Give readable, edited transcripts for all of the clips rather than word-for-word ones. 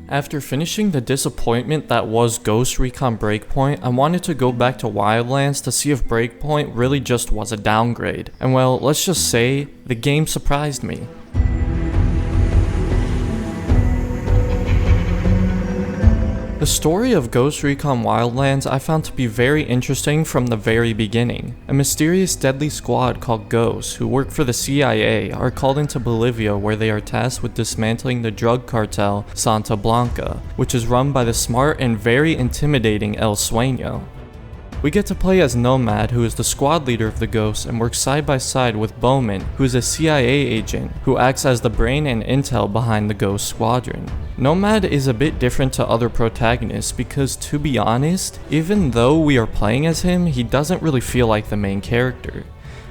After finishing the disappointment that was Ghost Recon Breakpoint, I wanted to go back to Wildlands to see if Breakpoint really just was a downgrade. And well, let's just say, the game surprised me. The story of Ghost Recon Wildlands I found to be very interesting from the very beginning. A mysterious deadly squad called Ghosts, who work for the CIA, are called into Bolivia where they are tasked with dismantling the drug cartel Santa Blanca, which is run by the smart and very intimidating El Sueño. We get to play as Nomad, who is the squad leader of the Ghosts, and works side by side with Bowman, who is a CIA agent who acts as the brain and intel behind the Ghost squadron. Nomad is a bit different to other protagonists because, to be honest, even though we are playing as him, he doesn't really feel like the main character.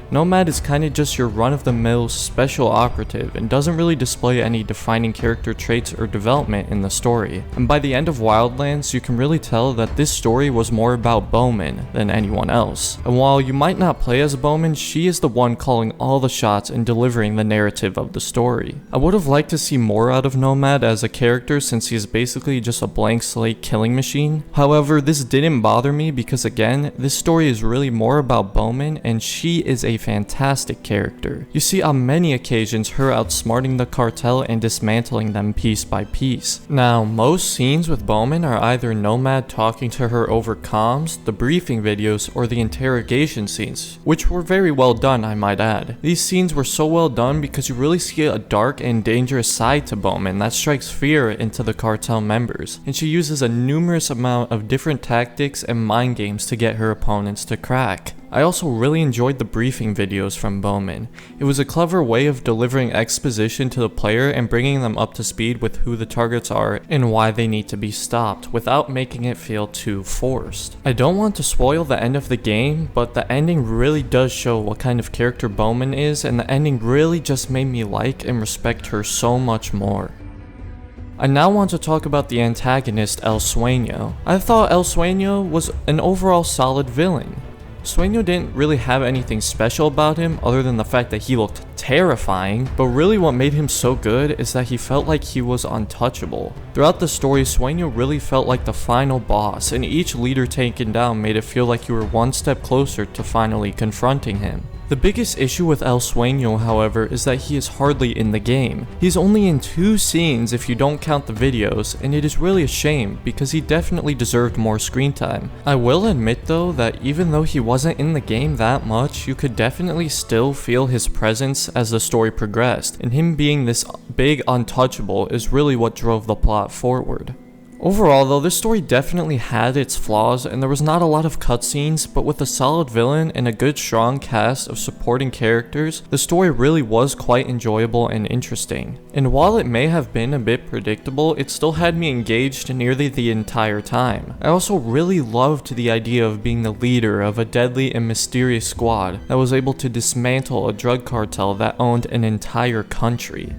Nomad is kinda just your run-of-the-mill special operative and doesn't really display any defining character traits or development in the story. And by the end of Wildlands, you can really tell that this story was more about Bowman than anyone else. And while you might not play as Bowman, she is the one calling all the shots and delivering the narrative of the story. I would have liked to see more out of Nomad as a character since he is basically just a blank slate killing machine. However, this didn't bother me because again, this story is really more about Bowman and she is a fantastic character. You see on many occasions her outsmarting the cartel and dismantling them piece by piece. Now, most scenes with Bowman are either Nomad talking to her over comms, the briefing videos, or the interrogation scenes, which were very well done, I might add. These scenes were so well done because you really see a dark and dangerous side to Bowman that strikes fear into the cartel members, and she uses a numerous amount of different tactics and mind games to get her opponents to crack. I also really enjoyed the briefing videos from Bowman. It was a clever way of delivering exposition to the player and bringing them up to speed with who the targets are and why they need to be stopped without making it feel too forced. I don't want to spoil the end of the game, but the ending really does show what kind of character Bowman is, and the ending really just made me like and respect her so much more. I now want to talk about the antagonist El Sueño. I thought El Sueño was an overall solid villain. Sueño didn't really have anything special about him other than the fact that he looked terrifying, but really what made him so good is that he felt like he was untouchable. Throughout the story, Sueño really felt like the final boss, and each leader taken down made it feel like you were one step closer to finally confronting him. The biggest issue with El Sueño, however, is that he is hardly in the game. He's only in 2 scenes if you don't count the videos, and it is really a shame because he definitely deserved more screen time. I will admit though that even though he wasn't in the game that much, you could definitely still feel his presence as the story progressed, and him being this big untouchable is really what drove the plot forward. Overall though, this story definitely had its flaws and there was not a lot of cutscenes, but with a solid villain and a good strong cast of supporting characters, the story really was quite enjoyable and interesting. And while it may have been a bit predictable, it still had me engaged nearly the entire time. I also really loved the idea of being the leader of a deadly and mysterious squad that was able to dismantle a drug cartel that owned an entire country.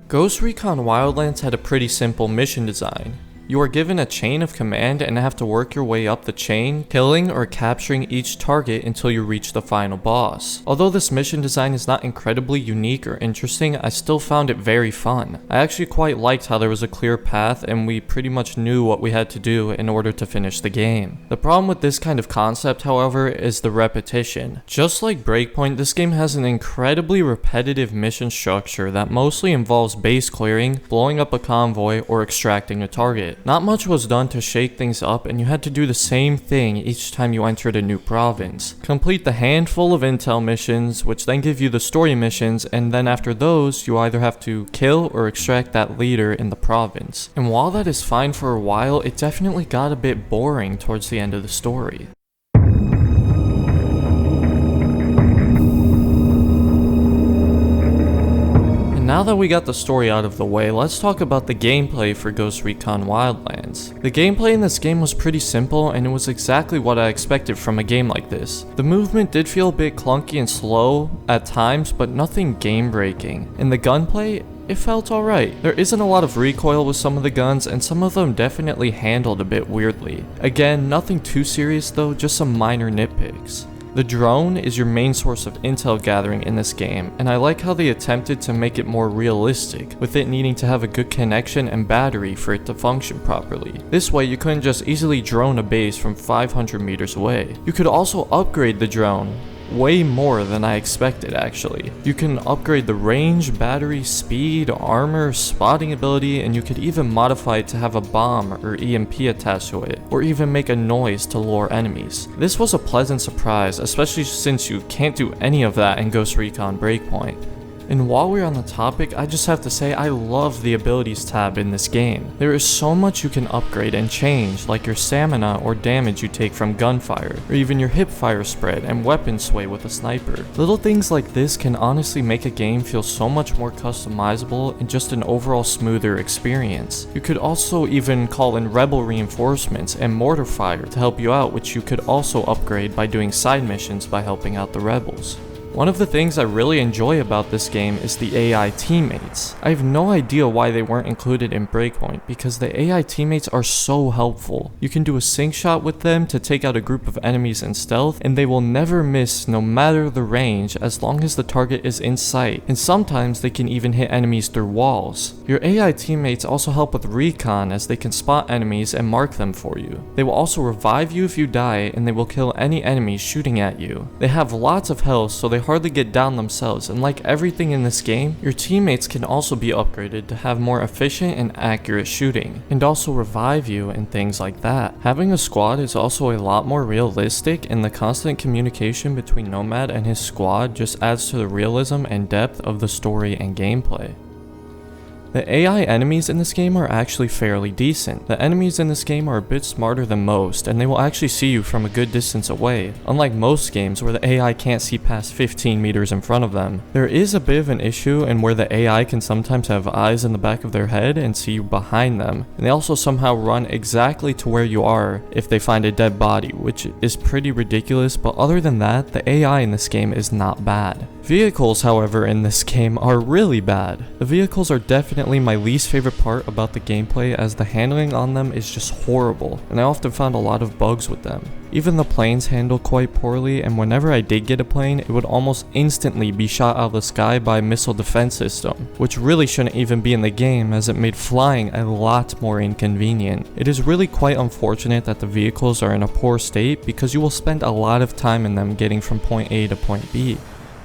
Ghost Recon Wildlands had a pretty simple mission design. You are given a chain of command and have to work your way up the chain, killing or capturing each target until you reach the final boss. Although this mission design is not incredibly unique or interesting, I still found it very fun. I actually quite liked how there was a clear path and we pretty much knew what we had to do in order to finish the game. The problem with this kind of concept, however, is the repetition. Just like Breakpoint, this game has an incredibly repetitive mission structure that mostly involves base clearing, blowing up a convoy, or extracting a target. Not much was done to shake things up, and you had to do the same thing each time you entered a new province. Complete the handful of intel missions, which then give you the story missions, and then after those, you either have to kill or extract that leader in the province. And while that is fine for a while, it definitely got a bit boring towards the end of the story. Now that we got the story out of the way, let's talk about the gameplay for Ghost Recon Wildlands. The gameplay in this game was pretty simple and it was exactly what I expected from a game like this. The movement did feel a bit clunky and slow at times, but nothing game-breaking. And the gunplay, it felt alright. There isn't a lot of recoil with some of the guns, and some of them definitely handled a bit weirdly. Again, nothing too serious though, just some minor nitpicks. The drone is your main source of intel gathering in this game, and I like how they attempted to make it more realistic, with it needing to have a good connection and battery for it to function properly. This way you couldn't just easily drone a base from 500 meters away. You could also upgrade the drone, way more than I expected actually. You can upgrade the range, battery, speed, armor, spotting ability, and you could even modify it to have a bomb or EMP attached to it, or even make a noise to lure enemies. This was a pleasant surprise, especially since you can't do any of that in Ghost Recon Breakpoint. And while we're on the topic, I just have to say I love the abilities tab in this game. There is so much you can upgrade and change, like your stamina or damage you take from gunfire, or even your hipfire spread and weapon sway with a sniper. Little things like this can honestly make a game feel so much more customizable and just an overall smoother experience. You could also even call in rebel reinforcements and mortar fire to help you out, which you could also upgrade by doing side missions by helping out the rebels. One of the things I really enjoy about this game is the AI teammates. I have no idea why they weren't included in Breakpoint, because the AI teammates are so helpful. You can do a sync shot with them to take out a group of enemies in stealth, and they will never miss no matter the range as long as the target is in sight, and sometimes they can even hit enemies through walls. Your AI teammates also help with recon, as they can spot enemies and mark them for you. They will also revive you if you die, and they will kill any enemies shooting at you. They have lots of health, so they hardly get down themselves, and like everything in this game, your teammates can also be upgraded to have more efficient and accurate shooting, and also revive you and things like that. Having a squad is also a lot more realistic, and the constant communication between Nomad and his squad just adds to the realism and depth of the story and gameplay. The AI enemies in this game are actually fairly decent. The enemies in this game are a bit smarter than most, and they will actually see you from a good distance away, unlike most games where the AI can't see past 15 meters in front of them. There is a bit of an issue in where the AI can sometimes have eyes in the back of their head and see you behind them, and they also somehow run exactly to where you are if they find a dead body, which is pretty ridiculous, but other than that, the AI in this game is not bad. Vehicles, however, in this game are really bad. The vehicles are definitely my least favorite part about the gameplay, as the handling on them is just horrible, and I often found a lot of bugs with them. Even the planes handle quite poorly, and whenever I did get a plane, it would almost instantly be shot out of the sky by a missile defense system, which really shouldn't even be in the game, as it made flying a lot more inconvenient. It is really quite unfortunate that the vehicles are in a poor state, because you will spend a lot of time in them getting from point A to point B.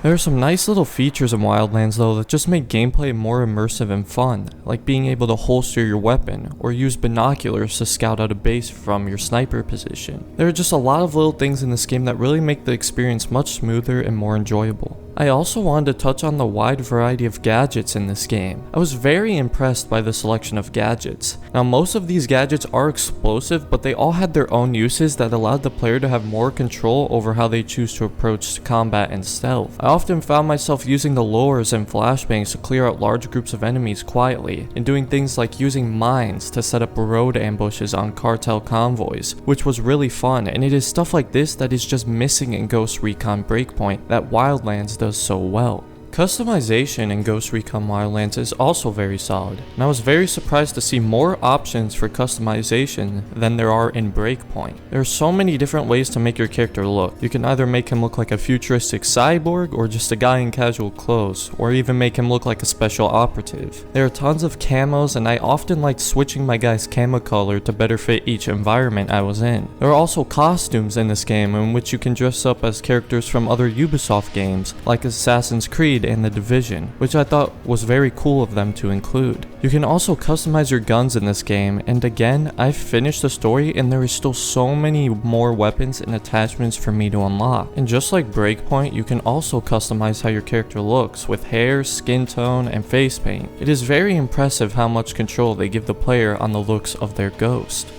There are some nice little features in Wildlands though that just make gameplay more immersive and fun, like being able to holster your weapon, or use binoculars to scout out a base from your sniper position. There are just a lot of little things in this game that really make the experience much smoother and more enjoyable. I also wanted to touch on the wide variety of gadgets in this game. I was very impressed by the selection of gadgets. Now most of these gadgets are explosive, but they all had their own uses that allowed the player to have more control over how they choose to approach combat and stealth. I often found myself using the lures and flashbangs to clear out large groups of enemies quietly, and doing things like using mines to set up road ambushes on cartel convoys, which was really fun, and it is stuff like this that is just missing in Ghost Recon Breakpoint that Wildlands does so well. Customization in Ghost Recon Wildlands is also very solid, and I was very surprised to see more options for customization than there are in Breakpoint. There are so many different ways to make your character look. You can either make him look like a futuristic cyborg, or just a guy in casual clothes, or even make him look like a special operative. There are tons of camos, and I often liked switching my guy's camo color to better fit each environment I was in. There are also costumes in this game in which you can dress up as characters from other Ubisoft games, like Assassin's Creed and The Division, which I thought was very cool of them to include. You can also customize your guns in this game, and again, I've finished the story and there is still so many more weapons and attachments for me to unlock. And just like Breakpoint, you can also customize how your character looks with hair, skin tone, and face paint. It is very impressive how much control they give the player on the looks of their ghost.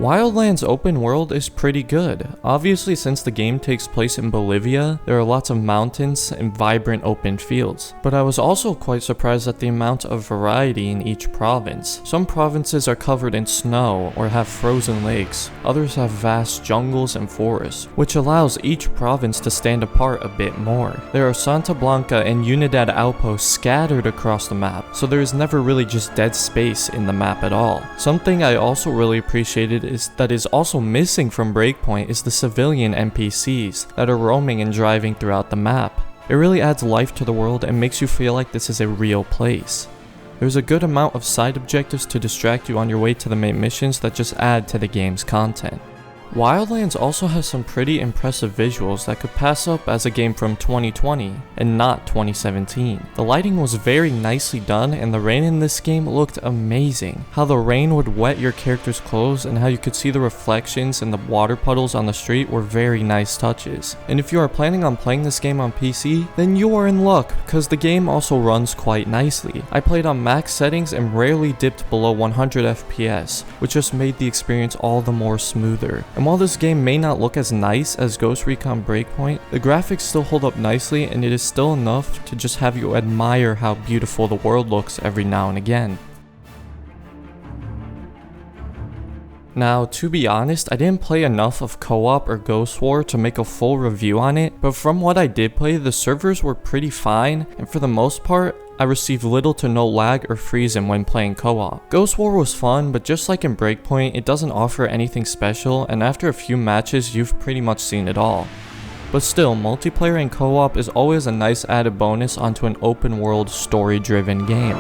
Wildlands open world is pretty good. Obviously, since the game takes place in Bolivia, there are lots of mountains and vibrant open fields. But I was also quite surprised at the amount of variety in each province. Some provinces are covered in snow or have frozen lakes. Others have vast jungles and forests, which allows each province to stand apart a bit more. There are Santa Blanca and Unidad outposts scattered across the map, so there is never really just dead space in the map at all. Something I also really appreciated is also missing from Breakpoint is the civilian NPCs that are roaming and driving throughout the map. It really adds life to the world and makes you feel like this is a real place. There's a good amount of side objectives to distract you on your way to the main missions that just add to the game's content. Wildlands also has some pretty impressive visuals that could pass up as a game from 2020 and not 2017. The lighting was very nicely done and the rain in this game looked amazing. How the rain would wet your character's clothes and how you could see the reflections in the water puddles on the street were very nice touches. And if you are planning on playing this game on PC, then you are in luck because the game also runs quite nicely. I played on max settings and rarely dipped below 100 FPS, which just made the experience all the more smoother. And while this game may not look as nice as Ghost Recon Breakpoint, the graphics still hold up nicely and it is still enough to just have you admire how beautiful the world looks every now and again. Now, to be honest, I didn't play enough of Co-op or Ghost War to make a full review on it, but from what I did play, the servers were pretty fine, and for the most part, I received little to no lag or freezing when playing co-op. Ghost War was fun, but just like in Breakpoint, it doesn't offer anything special, and after a few matches, you've pretty much seen it all. But still, multiplayer and co-op is always a nice added bonus onto an open world, story-driven game.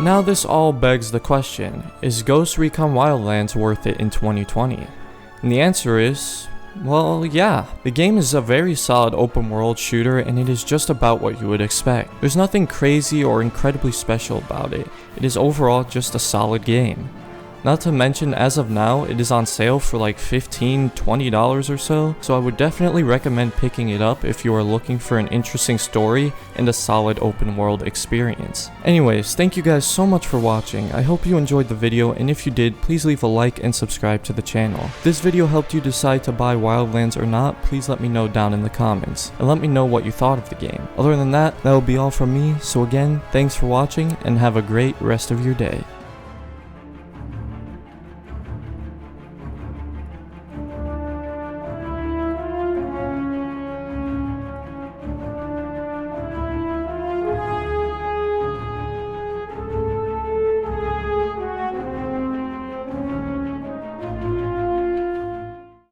Now this all begs the question, is Ghost Recon Wildlands worth it in 2020? And the answer is, well, yeah. The game is a very solid open world shooter and it is just about what you would expect. There's nothing crazy or incredibly special about it. It is overall just a solid game. Not to mention, as of now, it is on sale for like $15–20 or so I would definitely recommend picking it up if you are looking for an interesting story and a solid open world experience. Anyways, thank you guys so much for watching. I hope you enjoyed the video, and if you did, please leave a like and subscribe to the channel. If this video helped you decide to buy Wildlands or not, please let me know down in the comments, and let me know what you thought of the game. Other than that, that will be all from me, so again, thanks for watching, and have a great rest of your day.